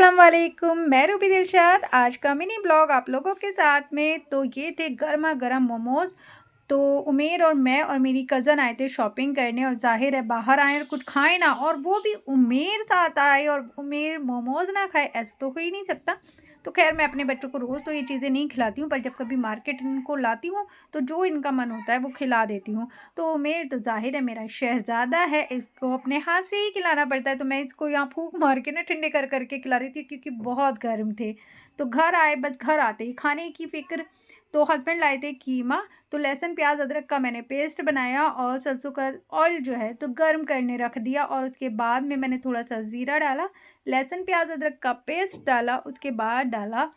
अस्सलाम वालेकुम, मैं रूबी दिलशाद। आज का मिनी ब्लॉग आप लोगों के साथ में। तो ये थे गर्मा गर्म मोमोज़। तो उमेर और मैं और मेरी कज़न आए थे शॉपिंग करने, और ज़ाहिर है बाहर आए और कुछ खाए ना, और वो भी उमेर साथ आए और उमेर मोमोज़ ना खाए, ऐसा तो हो ही नहीं सकता। तो खैर मैं अपने बच्चों को रोज़ तो ये चीज़ें नहीं खिलाती हूँ, पर जब कभी मार्केट इनको लाती हूँ तो जो इनका मन होता है वो खिला देती हूँ। तो उमेर तो ज़ाहिर है मेरा शहज़ादा है, इसको अपने हाथ से ही खिलाना पड़ता है। तो मैं इसको यहाँ फूँक मार के ना ठंडे कर के खिला रही थी, क्योंकि बहुत गर्म थे। तो घर आए, बस घर आते ही खाने की फ़िक्र। तो हस्बैंड लाए थे कीमा। तो लहसुन प्याज अदरक का मैंने पेस्ट बनाया और सरसों का ऑयल जो है तो गर्म करने रख दिया, और उसके बाद में मैंने थोड़ा सा ज़ीरा डाला, लहसुन प्याज अदरक का पेस्ट डाला, उसके बाद डाला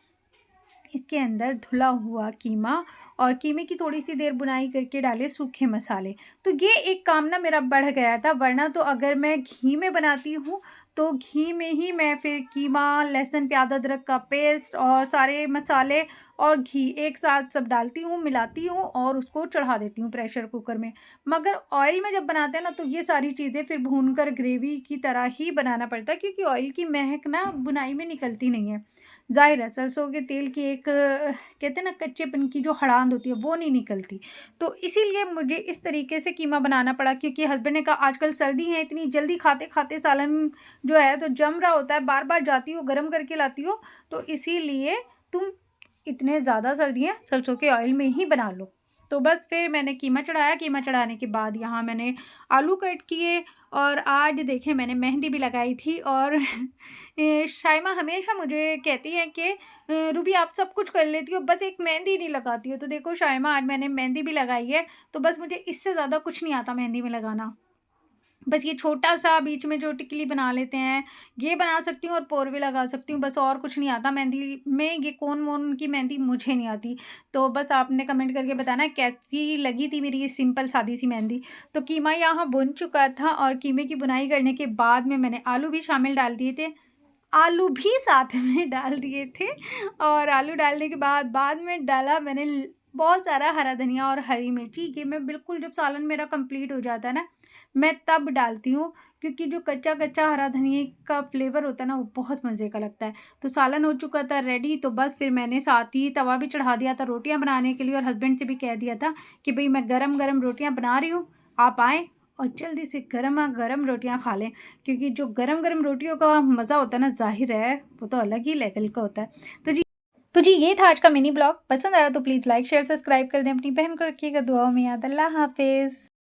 इसके अंदर धुला हुआ कीमा, और कीमे की थोड़ी सी देर बुनाई करके डाले सूखे मसाले। तो ये एक काम ना मेरा बढ़ गया था, वरना तो अगर मैं घी में बनाती हूँ तो घी में ही मैं फिर कीमा, लहसुन प्याज अदरक का पेस्ट और सारे मसाले और घी एक साथ सब डालती हूँ, मिलाती हूँ और उसको चढ़ा देती हूँ प्रेशर कुकर में। मगर ऑयल में जब बनाते हैं ना तो ये सारी चीज़ें फिर भूनकर ग्रेवी की तरह ही बनाना पड़ता है, क्योंकि ऑयल की महक ना बुनाई में निकलती नहीं है। ज़ाहिर है सरसों के तेल की एक कहते हैं ना कच्चेपन की जो हड़ांद होती है वो नहीं निकलती। तो इसीलिए मुझे इस तरीके से कीमा बनाना पड़ा, क्योंकि हस्बैंड ने कहा आजकल सर्दी है, इतनी जल्दी खाते खाते सालन जो है तो जम रहा होता है, बार बार जाती हो गर्म करके लाती हो, तो इसीलिए तुम इतने ज़्यादा सर्दी है सरसों के ऑयल में ही बना लो। तो बस फिर मैंने कीमा चढ़ाया, कीमा चढ़ाने के बाद यहाँ मैंने आलू कट किए, और आज देखें मैंने मेहंदी भी लगाई थी। और शाइमा हमेशा मुझे कहती है कि रूबी आप सब कुछ कर लेती हो, बस एक मेहंदी नहीं लगाती हो। तो देखो शाइमा, आज मैंने मेहंदी भी लगाई है। तो बस मुझे इससे ज़्यादा कुछ नहीं आता मेहंदी में लगाना। बस ये छोटा-सा बीच में जो टिकली बना लेते हैं, ये बना सकती हूँ और पोर भी लगा सकती हूँ, बस और कुछ नहीं आता मेहंदी में। ये कोन-वोन की मेहंदी मुझे नहीं आती। तो बस आपने कमेंट करके बताना कैसी लगी थी मेरी ये सिंपल सादी-सी मेहंदी। तो कीमा यहाँ भुन चुका था, और कीमे की बुनाई करने के बाद में मैंने आलू भी शामिल डाल दिए थे। आलू भी साथ में डाल दिए थे, और आलू डालने के बाद में डाला मैंने बहुत सारा हरा धनिया और हरी मिर्ची। ये मैं बिल्कुल जब सालन मेरा कंप्लीट हो जाता है ना, मैं तब डालती हूँ, क्योंकि जो कच्चा कच्चा हरा धनिया का फ्लेवर होता है ना वो बहुत मज़े का लगता है। तो सालन हो चुका था रेडी, तो बस फिर मैंने साथ ही तवा भी चढ़ा दिया था रोटियां बनाने के लिए, और हस्बैंड से भी कह दिया था कि भाई मैं गरम गरम रोटियां बना रही हूँ, आप आएँ और जल्दी से गरमा-गरम रोटियाँ खा लें। क्योंकि जो गरम-गरम रोटियों का मज़ा होता है ना, ज़ाहिर है वो तो अलग ही लेवल का होता है। तो जी ये था आज का मिनी ब्लॉग। पसंद आया तो प्लीज़ लाइक शेयर सब्सक्राइब कर दें। अपनी बहन को रखिएगा दुआओं में याद। अल्लाह हाफ़िज़।